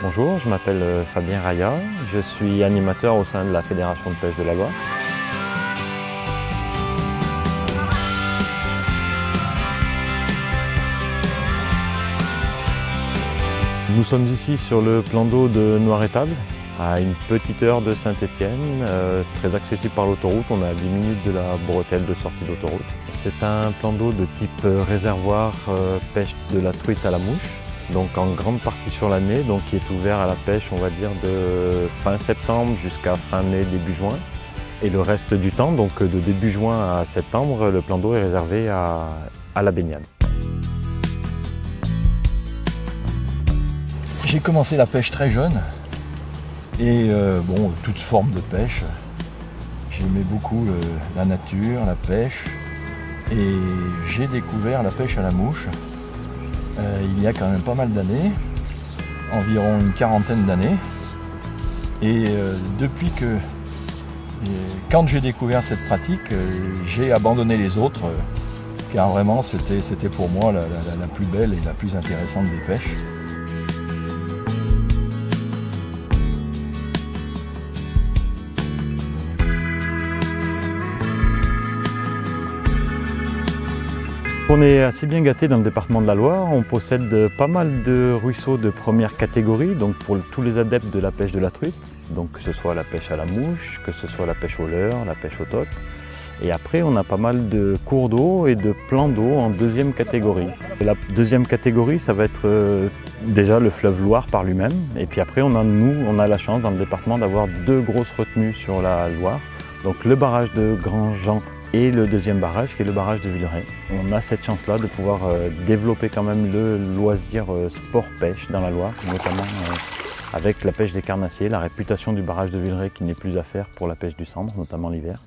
Bonjour, je m'appelle Fabien Raya, je suis animateur au sein de la Fédération de pêche de la Loire. Nous sommes ici sur le plan d'eau de Noiretable, à une petite heure de Saint-Étienne, très accessible par l'autoroute. On est à 10 minutes de la bretelle de sortie d'autoroute. C'est un plan d'eau de type réservoir pêche de la truite à la mouche. Donc en grande partie sur l'année, donc qui est ouvert à la pêche, on va dire, de fin septembre jusqu'à fin mai, début juin. Et le reste du temps, donc de début juin à septembre, le plan d'eau est réservé à la baignade. J'ai commencé la pêche très jeune et toute forme de pêche. J'aimais beaucoup la nature, la pêche et j'ai découvert la pêche à la mouche. Il y a quand même pas mal d'années, environ une quarantaine d'années. Et quand j'ai découvert cette pratique, j'ai abandonné les autres, car vraiment c'était pour moi la plus belle et la plus intéressante des pêches. On est assez bien gâté dans le département de la Loire. On possède pas mal de ruisseaux de première catégorie, donc pour tous les adeptes de la pêche de la truite, donc que ce soit la pêche à la mouche, que ce soit la pêche au leurre, la pêche au toc. Et après, on a pas mal de cours d'eau et de plans d'eau en deuxième catégorie. La deuxième catégorie, ça va être déjà le fleuve Loire par lui-même. Et puis après, on a la chance dans le département d'avoir deux grosses retenues sur la Loire. Donc le barrage de Grand-Jean et le deuxième barrage qui est le barrage de Villeray. On a cette chance-là de pouvoir développer quand même le loisir sport-pêche dans la Loire, notamment avec la pêche des carnassiers, la réputation du barrage de Villeray qui n'est plus à faire pour la pêche du cendre, notamment l'hiver.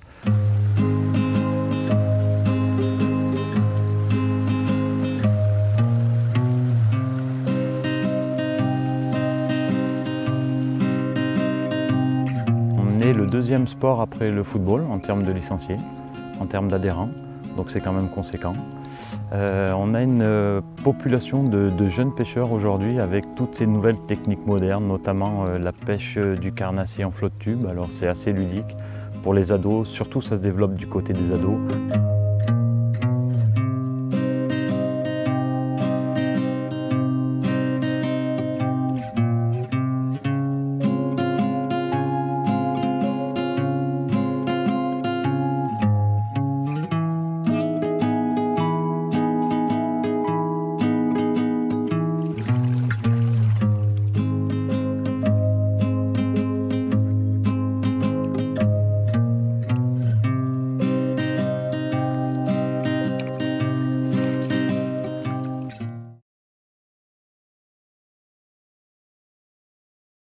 On est le deuxième sport après le football en termes de licenciés, en termes d'adhérents, donc c'est quand même conséquent. On a une population de jeunes pêcheurs aujourd'hui avec toutes ces nouvelles techniques modernes, notamment la pêche du carnassier en flotte tube. Alors c'est assez ludique pour les ados, surtout ça se développe du côté des ados.